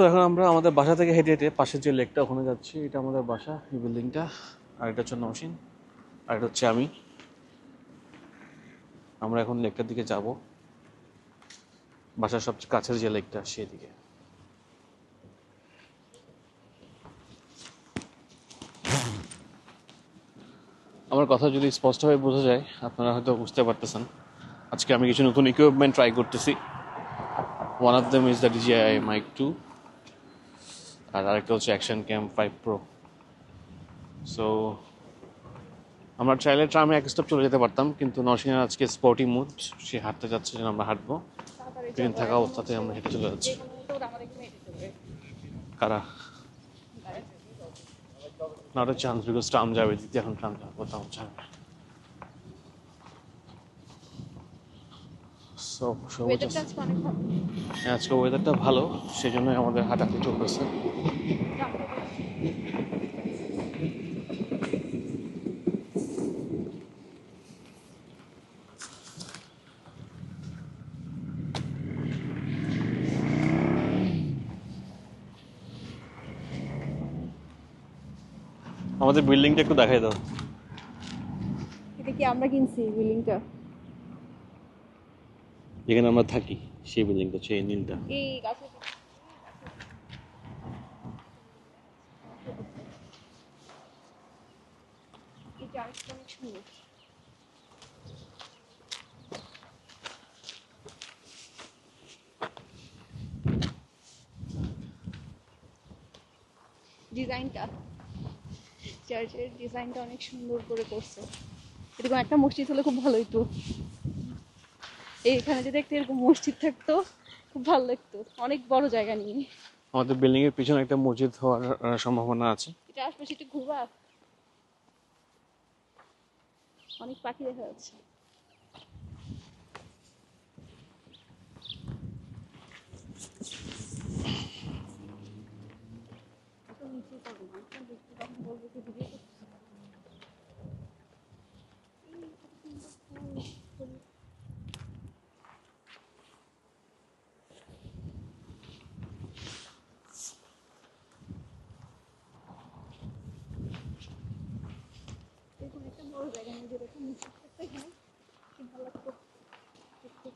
So এখন আমরা আমাদের বাসা থেকে হেঁটে হেঁটে পাশের যে লেকটা ওখানে যাচ্ছি। এটা আমাদের বাসা, এই বিল্ডিংটা। আর এটা হচ্ছে নওশিন, আর এটা হচ্ছে আমি। আমরা এখন লেকটার দিকে যাব, বাসার সবচেয়ে কাছের যে লেকটা সেদিকে। আমার কথা যদি স্পষ্টভাবে বোঝা যায় আপনারা হয়তো বুঝতে পারতেছেন। আজকে আমি কিছু নতুন ইকুইপমেন্ট ট্রাই করতেছি। One of them is the DJI Mic 2, আর আরেকটা হচ্ছে অ্যাকশন ক্যাম 5 Pro। সো আমরা চাইলে ট্রামে এক স্টেপ চলে যেতে পারতাম, কিন্তু নওশিনের আজকে স্পোর্টি মুড, সে হাঁটতে যাচ্ছে, যেন আমরা হাঁটবো। ট্রেন থাকা অবস্থাতে আমরা হেঁটে চলে যাচ্ছি। কারা? Not a chance, because tram যাবে দিতে, এখন ট্রাম যাবে কোথাও যাবে। সো আজকে ওয়েদারটা ভালো, সেই জন্যই আমাদের হাঁটাহাঁটি চলতেছে। আমাদের বিল্ডিংটা একটু দেখাই দাও। এটা কি আমরা কিনছি বিল্ডিংটা? যেখানে আমরা থাকি সেই বিল্ডিংটা হচ্ছে এই নীলটা। এই গাছে এটা আরেকটা অনেক সুন্দর। ডিজাইনটা, চার্চের ডিজাইনটা অনেক সুন্দর করে করছে। এরকম একটা মসজিদ হলে খুব ভালো হতো। এইখানে যদি একটা এরকম মসজিদ থাকতো খুব ভালো লাগতো, অনেক বড় জায়গা নিয়ে। আমাদের বিল্ডিং এর পিছনে একটা মসজিদ হওয়ার সম্ভাবনা আছে। এটা আশপাশে একটু ঘুরবা, অনেক পাখি দেখা যাচ্ছে। এরকম একটা বড় জায়গা নিয়ে যেটা একটা মসজিদ থাকতো এখানে, খুব ভালো লাগতো দেখতে।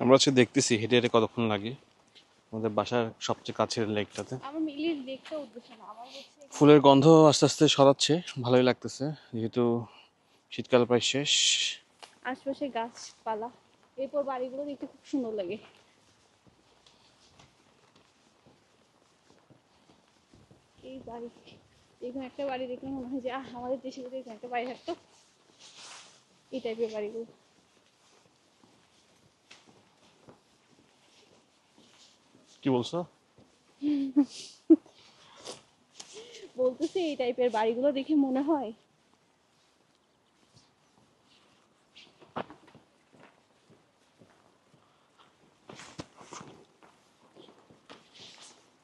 আমরা হচ্ছে দেখতেছি হেঁটে হেঁটে কতক্ষণ লাগে আমাদের বাসার সবচেয়ে কাছের লেকটাতে। আমার মিলির লেকটা উদ্দেশ্য না, আমার হচ্ছে ফুলের গন্ধ আস্তে আস্তে ছড়াচ্ছে, ভালোই লাগতেছে, যেহেতু শীতকাল প্রায় শেষ। আশপাশে গাছপালা, এরপর বাড়িগুলো দেখতে খুব সুন্দর লাগে। এই বাড়ি, এখানে একটা বাড়ি দেখলে মনে হয় যে আমাদের দেশে যদি এখানে একটা বাড়ি থাকতো, এই টাইপের বাড়িগুলো। কি বলছো? বলতেছি এই টাইপের বাড়িগুলো দেখে মনে হয়।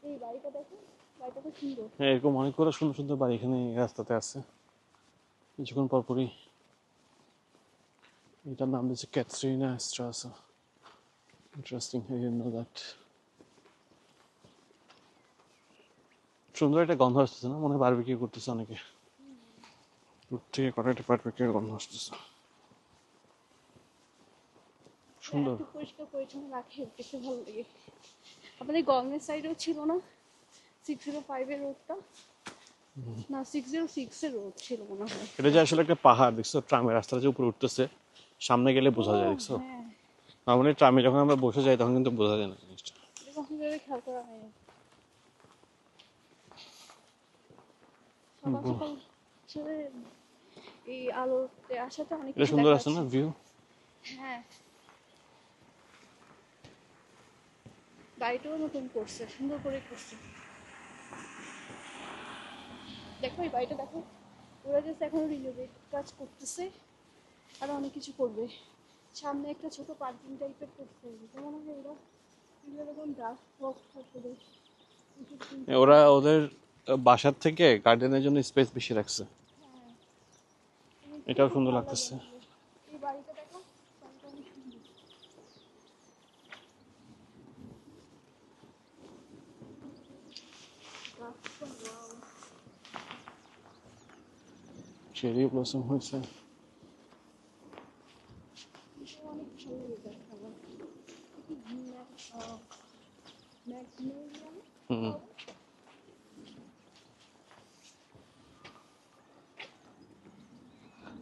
এই বাড়িটা দেখো, বাড়িটা খুব সুন্দর। হ্যাঁ, এরকম অনেকগুলো সুন্দর সুন্দর বাড়ি এখানে এই রাস্তাতে আছে। কিছুক্ষণ পরপরই এটার নাম দিয়েছে ক্যাথরিনা স্ট্রাসা। Interesting, I didn't know that. সুন্দর একটা গন্ধ আসতেছে না? মনে হয় বারবিকিউ করতেছে অনেকে। দূর থেকে কটা একটা বারবিকিউর গন্ধ আসতেছে। সুন্দর। একটু পরিষ্কার পরিচ্ছন্ন রাখে, দেখতে ভালো লাগে। আপনাদের গভর্নমেন্ট সাইডেও ছিল না 605 এর রোডটা? না 606 এর রোড ছিল মনে হয়। এটা যে আসলে একটা পাহাড়, দেখছো? ট্রামের রাস্তাটা যে উপরে উঠতেছে, সামনে গেলে বোঝা যায়, দেখছো? হ্যাঁ, মানে ট্রামে যখন আমরা বসে যাই তখন কিন্তু বোঝা যায় না জিনিসটা। এটা কখন যাবে খেয়াল করা হয়নি। সকাল সকাল আসলে এই আলোতে আসাতে অনেক এটা কিছু সুন্দর দেখা আছে না যাচ্ছে। ভিউ? হ্যাঁ, বাড়িটাও নতুন করছে, সুন্দর করে করছে। দেখো এই বাড়িটা দেখো, ওরা জাস্ট এখনো রিনোভেট কাজ করতেছে, আর অনেক কিছু করবে। সামনে একটা ছোট পার্কিং টাইপের করছে, মনে হয় ওরা বিভিন্ন রকম গাছ ওয়াক করতে। ওরা ওদের বাসার থেকে গার্ডেনের জন্য স্পেস বেশি রাখছে। এটাও সুন্দর লাগতেছে। এই বাড়িটা দেখো, বাড়িটা অনেক সুন্দর। গাছটা wow, চেরি ব্লসম হয়েছে। এটা অনেক ভালো লাগে গাছটা আমার। কি ম্যাগনোলিয়া না? হুম।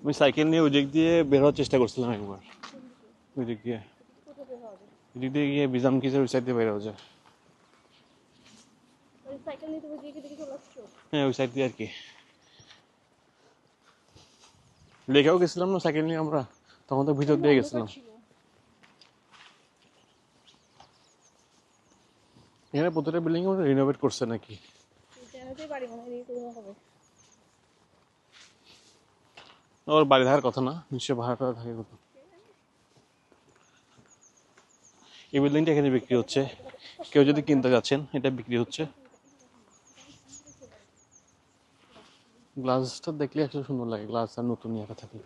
আমি সাইকেল নিয়ে ওই দিক দিয়ে বের হওয়ার চেষ্টা করছিলাম একবার, কোন দিকে? ওই দিক দিয়ে, কোথায় বের হবে? ওই দিক দিয়ে গিয়ে বিজাম কিসের ওই সাইড দিয়ে বের হওয়া যায়। ওই সাইকেল নিয়ে তুমি দিকে দিকে চলে আসছো? হ্যাঁ, ওই সাইড দিয়ে আর কি। লেকেও গেছিলাম না সাইকেল নিয়ে আমরা, তখন তো ভিতর দিয়ে গেছিলাম। ছিল। এখানে প্রতিটা বিল্ডিং রিনোভেট করছে নাকি? জানাতেই পারি মনে হয় এরকম হবে। ওর বাড়ি থাকার কথা না, নিশ্চয় ভাড়াটা থাকে কত। এই বিল্ডিংটা এখানে বিক্রি হচ্ছে, কেউ যদি কিনতে যাচ্ছেন এটা বিক্রি হচ্ছে। গ্লাসটা দেখলে আসলে সুন্দর লাগে, গ্লাস আর নতুন ইয়াটা থাকে।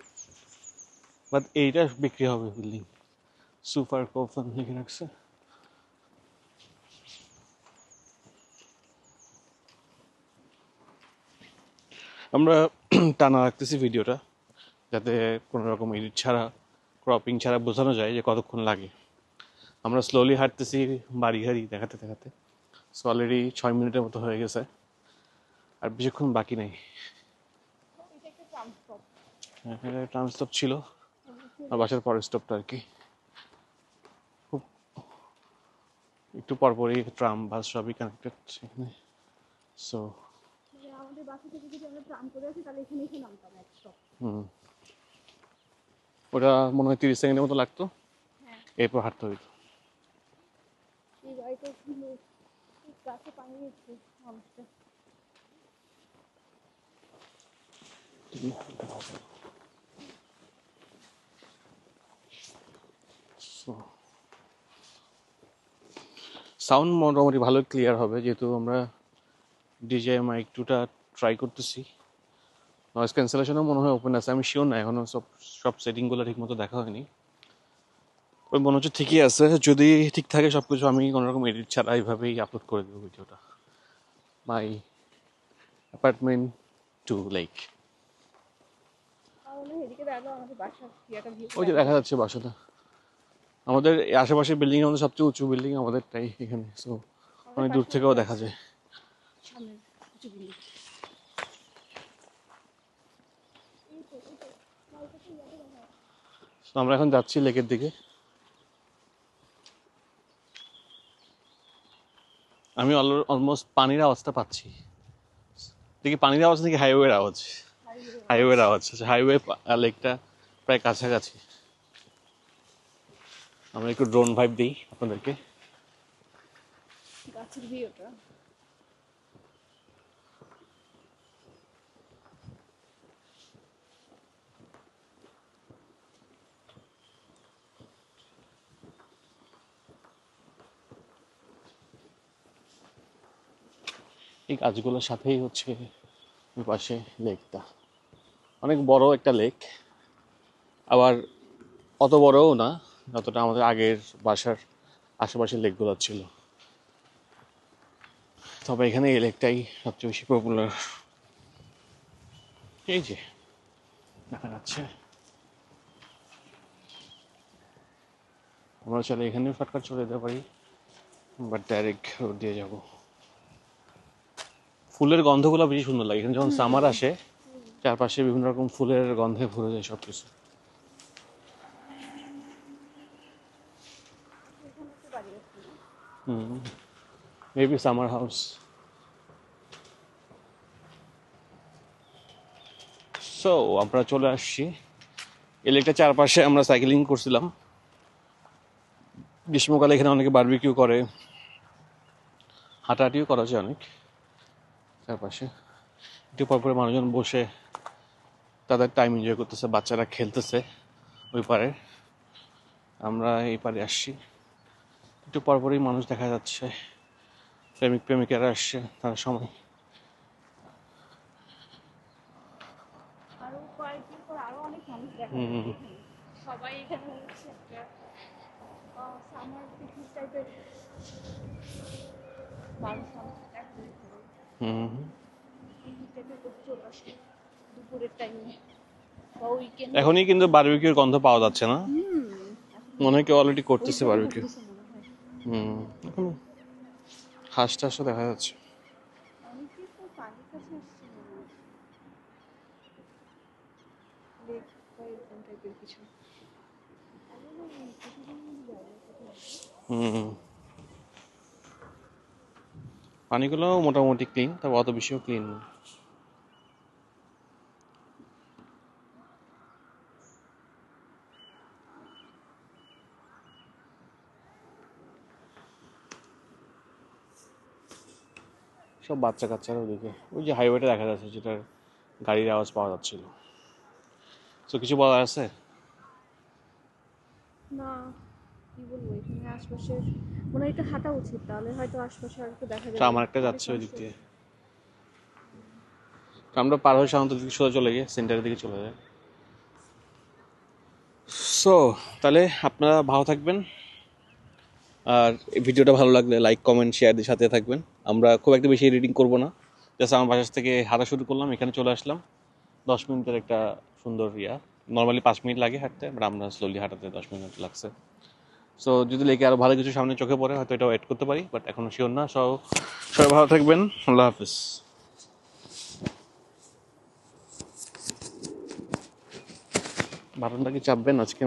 বাট এইটা বিক্রি হবে বিল্ডিং, সুপার কফন লিখে রাখছে। আমরা টানা রাখতেছি ভিডিওটা, যাতে কোনো রকম এডিট ছাড়া, ক্রপিং ছাড়া বোঝানো যায় যে কতক্ষণ লাগে। আমরা স্লোলি হাঁটতেছি বাড়ি গাড়ি দেখাতে দেখাতে। সো অলরেডি 6 মিনিটের মতো হয়ে গেছে, আর বেশিক্ষণ বাকি নেই। এটা একটা ট্রাম স্টপ। এখানে ট্রাম স্টপ ছিল, আর বাসার পরের স্টপটা আর কি। খুব একটু পরপরই ট্রাম বাস সবই কানেক্টেড এখানে। সো আমাদের বাসা থেকে যদি আমরা ট্রাম করে আসি তাহলে এখানে এসে নামতাম এক স্টপ। ওটা মনে হয় 30 সেকেন্ডের মতো লাগতো, হ্যাঁ। এরপর হাঁটতে হইতো। এই বাড়িটা সুন্দর, গাছে পানি দিচ্ছে মানুষটা। সাউন্ড মোটামুটি ভালো ক্লিয়ার হবে, যেহেতু আমরা ডিজে মাইক 2টা ট্রাই করতেছি। নয়েজ ক্যান্সেলেশনও মনে হয় ওপেন আছে, আমি শিওর না, এখনো সব সেটিংগুলো ঠিক মতো দেখা হয়নি। ওই মনে হচ্ছে ঠিকই আছে, যদি ঠিক থাকে সব কিছু আমি কোনোরকম এডিট ছাড়া এইভাবেই আপলোড করে দেবো ভিডিওটা। মাই অ্যাপার্টমেন্ট টু লেক। তাহলে এদিকে দাঁড়ালো আমাদের বাসার একটা ভিউ ওই যে দেখা যাচ্ছে বাসাটা, আমাদের এই আশেপাশের বিল্ডিং আমাদের সবচেয়ে উঁচু বিল্ডিং আমাদেরটাই এখানে। সো অনেক দূর থেকেও দেখা যায় সামনের কিছু বিল্ডিং। তো আমরা এখন যাচ্ছি লেকের দিকে। আমি অলমোস্ট পানির আওয়াজটা পাচ্ছি। দেখি পানির আওয়াজ নাকি হাইওয়ের আওয়াজ? হাইওয়ের আওয়াজ। হাইওয়ে লেকটা প্রায় কাছাকাছি। আমরা একটু ড্রোন ভাইব দিই আপনাদেরকে। গাছের ভিউটা এই গাছগুলোর সাথেই হচ্ছে ওই পাশে লেকটা, অনেক বড় একটা লেক, আবার অত বড়ও না যতটা আমাদের আগের বাসার আশেপাশের লেকগুলো ছিল। তবে এখানে এই লেকটাই সবচেয়ে বেশি পপুলার। এই যে দেখা যাচ্ছে, আমরা চলে এখানেও শর্টকাট চলে যেতে পারি, বাট ডাইরেক্ট রোড দিয়ে যাব। ফুলের গন্ধগুলো বেশি সুন্দর লাগে এখানে যখন সামার আসে, চারপাশে বিভিন্ন রকম ফুলের গন্ধে ভরে যায় সব কিছু। এখানে একটা বাড়ি আছে না? Maybe summer house. সো আমরা চলে আসছি এই লেকটার চারপাশে। আমরা সাইকেলিং করছিলাম, গ্রীষ্মকালে এখানে অনেকে বারবিকিউ করে, হাঁটাহাঁটিও করা যায় অনেক চারপাশে। একটু পরপরে মানুষজন বসে তাদের টাইম এনজয় করতেছে, বাচ্চারা খেলতেছে ওই পারে, আমরা এই পারে আসছি। একটু পরপরই মানুষ দেখা যাচ্ছে, প্রেমিক প্রেমিকারা আসছে, তারা সময়। আরো কয়েকদিন পর আরো অনেক মানুষ দেখা হুম যাবে হুম এখানে। সবাই এখানে হচ্ছে একটা সামার পিকনিক টাইপের মানুষ একসাথে হুম। পিকনিক টাইপের করতে চলে আসে দুপুরের টাইমে বা উইকেন্ড। এখনই কিন্তু বারবিকিউর গন্ধ পাওয়া যাচ্ছে না? হুম, মনে হয় কেউ অলরেডি করতেছে ওইসবই বারবিকিউ। করতেছে মনে হয়। এখন হাঁস টাসও দেখা যাচ্ছে। অনেকে তো পানির কাছে আসছে মনে হয়, লেক বা এরকম টাইপের কিছু। হুম। পানিগুলো মোটামুটি ক্লিন, তবে অত বেশিও ক্লিন না। সব বাচ্চা কাচ্চারা ওদিকে, ওই যে হাইওয়েটা দেখা যাচ্ছে, যেটার গাড়ির আওয়াজ পাওয়া যাচ্ছিল। তো কিছু বলার আছে? না, কি বলবো, এখানে আশপাশের মনে হয় একটু হাঁটা উচিত, তাহলে হয়তো আশপাশে আর একটু দেখা তো যাবে। আমার একটা অনেক যাচ্ছে ওই মানুষ দিক তো- দিয়ে। তো আমরা পার হয়ে সাধারণত দিকে সোজা চলে গিয়ে সেন্টারের দিকে চলে যায়। সো তাহলে আপনারা ভালো থাকবেন, আর এই ভিডিওটা ভালো লাগলে লাইক কমেন্ট শেয়ার দিয়ে সাথে থাকবেন। আমরা খুব একটা বেশি এডিটিং করব না, জাস্ট আমার বাসা থেকে হাঁটা শুরু করলাম, এখানে চলে আসলাম। 10 মিনিটের একটা সুন্দর নর্মালি 5 মিনিট লাগে হাঁটতে, বাট আমরা স্লোলি হাঁটাতে 10 মিনিট লাগছে। সো যদি লেগে আরও ভালো কিছু সামনে চোখে পড়ে হয়তো এটাও এড করতে পারি, বাট এখনও শিওর না। সবাই ভালো থাকবেন, আল্লাহ হাফিজ। বাটনটা কি চাপবেন আজকে?